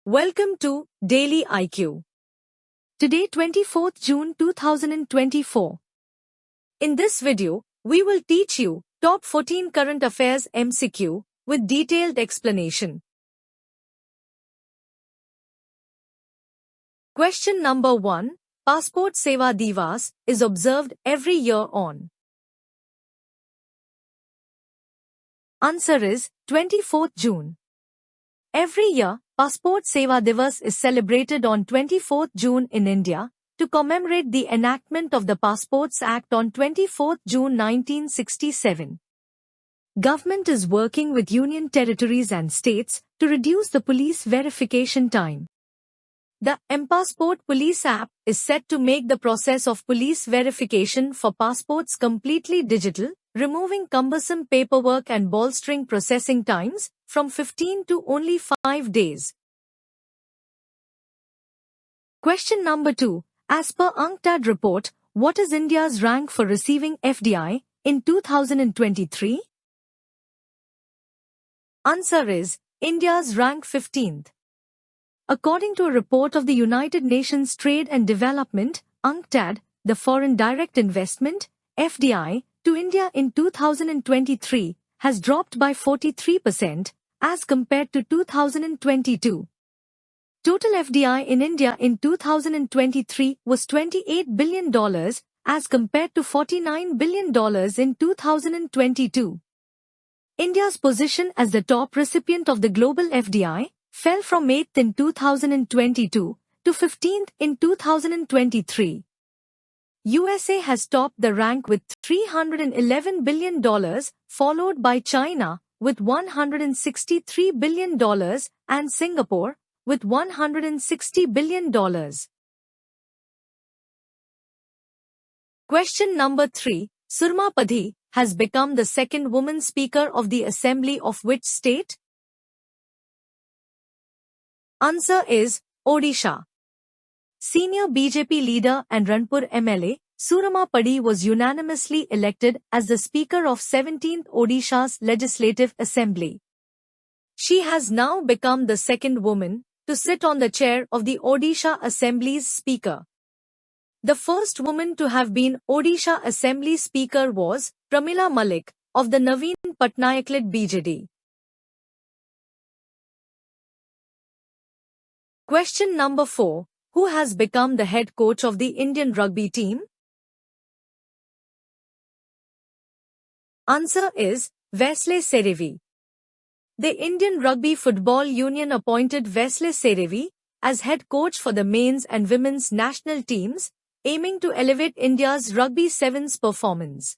Welcome to Daily IQ. Today 24th June 2024. In this video, we will teach you top 14 current affairs MCQ with detailed explanation. Question number 1. Passport Seva Divas is observed every year on. Answer is 24th June. Every year, Passport Seva Divas is celebrated on 24th June in India to commemorate the enactment of the Passports Act on 24th June 1967. Government is working with union territories and states to reduce the police verification time. The mPassport Police app is set to make the process of police verification for passports completely digital, removing cumbersome paperwork and bolstering processing times from 15 to only 5 days. Question number 2. As per UNCTAD report, what is India's rank for receiving FDI in 2023? Answer is India's rank 15th. According to a report of the United Nations Trade and Development, UNCTAD, the foreign direct investment, FDI, to India in 2023 has dropped by 43% as compared to 2022. Total FDI in India in 2023 was $28 billion as compared to $49 billion in 2022. India's position as the top recipient of the global FDI fell from 8th in 2022 to 15th in 2023. USA has topped the rank with $311 billion, followed by China with $163 billion and Singapore with $160 billion. Question number 3. Surma Padhi has become the second woman Speaker of the Assembly of which state? Answer is Odisha. Senior BJP leader and Ranpur MLA, Surma Padhi was unanimously elected as the Speaker of 17th Odisha's Legislative Assembly. She has now become the second woman to sit on the chair of the Odisha Assembly's Speaker. The first woman to have been Odisha Assembly Speaker was Pramila Malik of the Naveen Patnaik-led BJD. Question number 4. Who has become the head coach of the Indian rugby team? Answer is Wesley Serevi. The Indian Rugby Football Union appointed Wesley Serevi as head coach for the men's and women's national teams, aiming to elevate India's rugby sevens performance.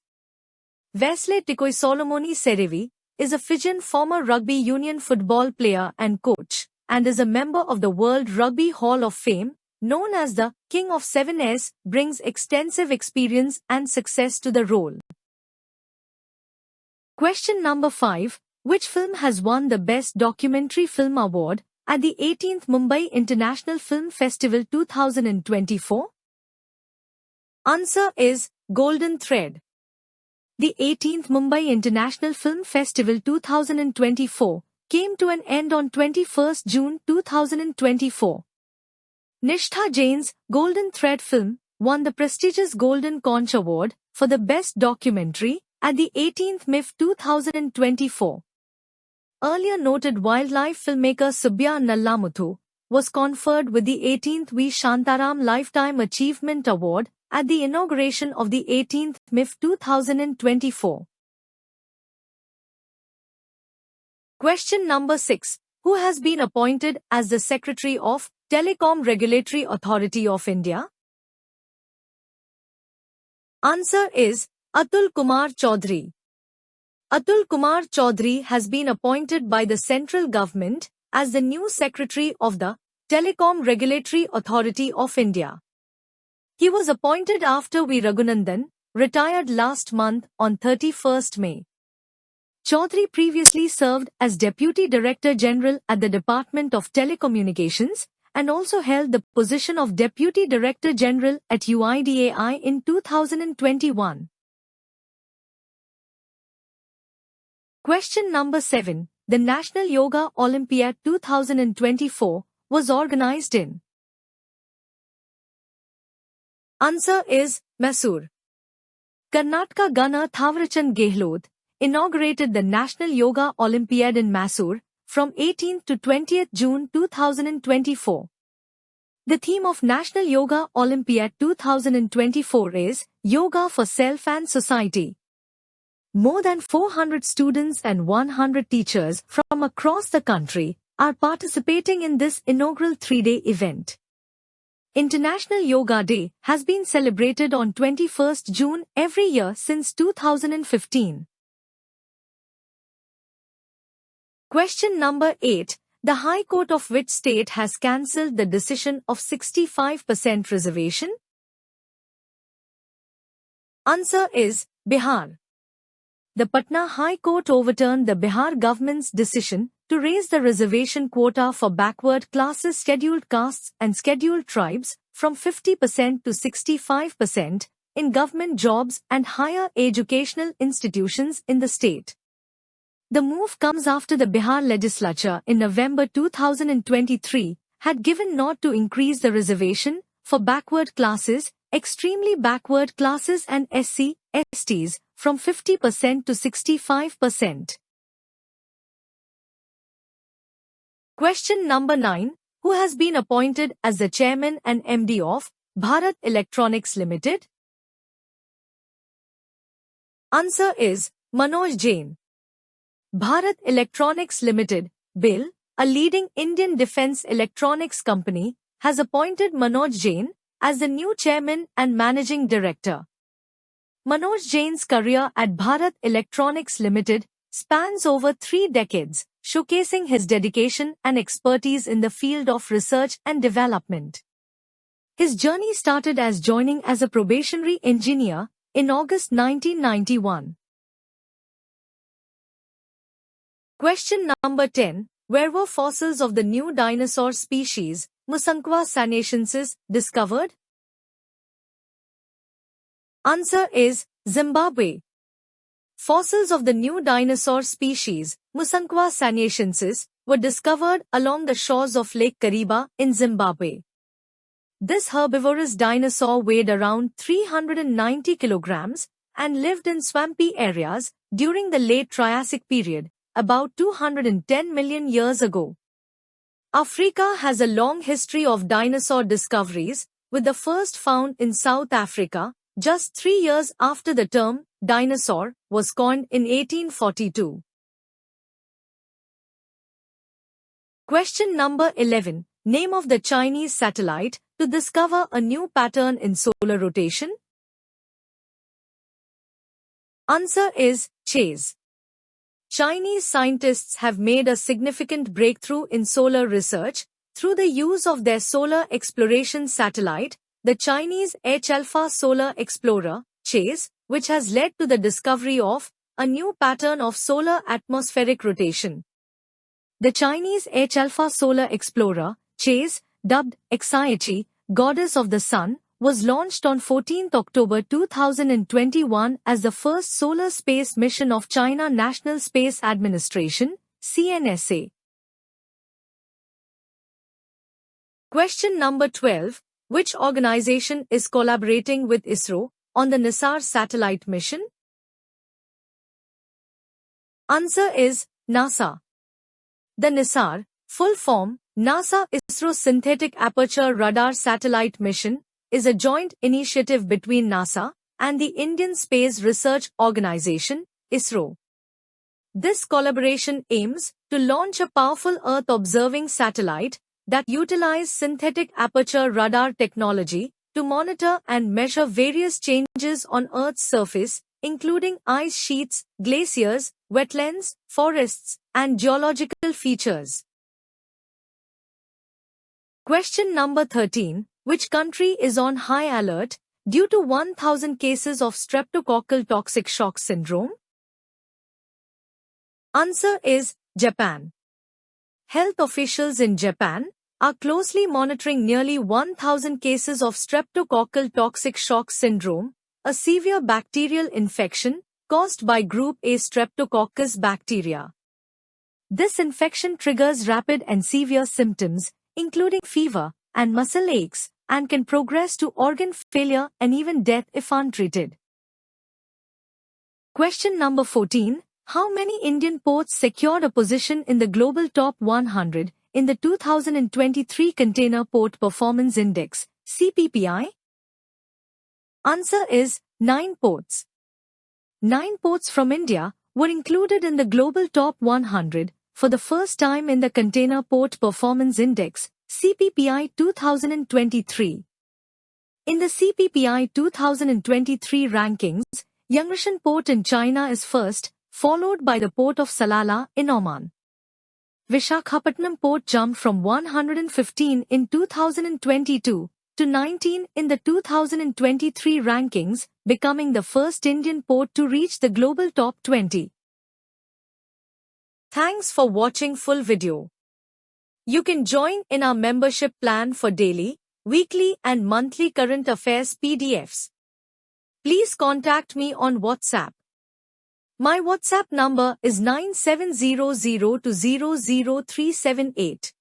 Wesley Tikoisolomoni Serevi is a Fijian former rugby union football player and coach, and is a member of the World Rugby Hall of Fame, known as the King of 7S, brings extensive experience and success to the role. Question number 5. Which film has won the Best Documentary Film Award at the 18th Mumbai International Film Festival 2024? Answer is Golden Thread. The 18th Mumbai International Film Festival 2024 came to an end on 21st June 2024. Nishtha Jain's Golden Thread film won the prestigious Golden Conch Award for the Best Documentary at the 18th MIF 2024. Earlier noted wildlife filmmaker Subbya Nallamuthu was conferred with the 18th V. Shantaram Lifetime Achievement Award at the inauguration of the 18th MIF 2024. Question number 6. Who has been appointed as the Secretary of Telecom Regulatory Authority of India? Answer is Atul Kumar Chaudhary. Atul Kumar Chaudhary has been appointed by the central government as the new Secretary of the Telecom Regulatory Authority of India. He was appointed after V. Raghunandan retired last month on 31st May. Chaudhary previously served as Deputy Director General at the Department of Telecommunications and also held the position of Deputy Director General at UIDAI in 2021. Question number 7. The National Yoga Olympiad 2024 was organized in? Answer is Mysore. Karnataka Governor Thawarchand Gehlot inaugurated the National Yoga Olympiad in Mysore from 18th to 20th June 2024. The theme of National Yoga Olympiad 2024 is Yoga for Self and Society. More than 400 students and 100 teachers from across the country are participating in this inaugural 3-day event. International Yoga Day has been celebrated on 21st June every year since 2015. Question number 8. The High Court of which state has cancelled the decision of 65% reservation? Answer is Bihar. The Patna High Court overturned the Bihar government's decision to raise the reservation quota for backward classes, scheduled castes and scheduled tribes from 50% to 65% in government jobs and higher educational institutions in the state. The move comes after the Bihar legislature in November 2023 had given nod to increase the reservation for backward classes, extremely backward classes and SC, STs from 50% to 65%. Question number 9. Who has been appointed as the chairman and MD of Bharat Electronics Limited? Answer is Manoj Jain. Bharat Electronics Limited, BEL, a leading Indian defense electronics company, has appointed Manoj Jain as the new chairman and managing director. Manoj Jain's career at Bharat Electronics Limited spans over 3 decades, showcasing his dedication and expertise in the field of research and development. His journey started as joining as a probationary engineer in August 1991. Question number 10. Where were fossils of the new dinosaur species, Musankwa sanaensis, discovered? Answer is Zimbabwe. Fossils of the new dinosaur species, Musankwa sanaensis, were discovered along the shores of Lake Kariba in Zimbabwe. This herbivorous dinosaur weighed around 390 kilograms and lived in swampy areas during the late Triassic period, about 210 million years ago. Africa has a long history of dinosaur discoveries, with the first found in South Africa, just 3 years after the term dinosaur was coined in 1842. Question number 11. Name of the Chinese satellite to discover a new pattern in solar rotation? Answer is CHASE. Chinese scientists have made a significant breakthrough in solar research through the use of their solar exploration satellite, the Chinese H-alpha Solar Explorer, CHASE, which has led to the discovery of a new pattern of solar atmospheric rotation. The Chinese H-alpha Solar Explorer, CHASE, dubbed Xiaoqi, Goddess of the Sun, was launched on 14 October 2021 as the first solar space mission of China National Space Administration, CNSA. Question number 12. Which organization is collaborating with ISRO on the NISAR satellite mission? Answer is NASA. The NISAR, full form, NASA-ISRO Synthetic Aperture Radar Satellite Mission, is a joint initiative between NASA and the Indian Space Research Organisation, ISRO. This collaboration aims to launch a powerful Earth-observing satellite that utilizes synthetic aperture radar technology to monitor and measure various changes on Earth's surface, including ice sheets, glaciers, wetlands, forests, and geological features. Question number 13. Which country is on high alert due to 1,000 cases of streptococcal toxic shock syndrome? Answer is Japan. Health officials in Japan are closely monitoring nearly 1,000 cases of streptococcal toxic shock syndrome, a severe bacterial infection caused by group A Streptococcus bacteria. This infection triggers rapid and severe symptoms, including fever and muscle aches, and can progress to organ failure and even death if untreated. Question number 14. How many Indian ports secured a position in the global top 100 in the 2023 Container Port Performance Index, CPPI? Answer is 9 ports. 9 ports from India were included in the global top 100 for the first time in the Container Port Performance Index, CPPI 2023. In the CPPI 2023 rankings, Yangshan Port in China is first, followed by the port of Salalah in Oman. Visakhapatnam Port jumped from 115 in 2022 to 19 in the 2023 rankings, becoming the first Indian port to reach the global top 20. Thanks for watching full video. You can join in our membership plan for daily, weekly and monthly current affairs PDFs. Please contact me on WhatsApp. My WhatsApp number is 9700200378.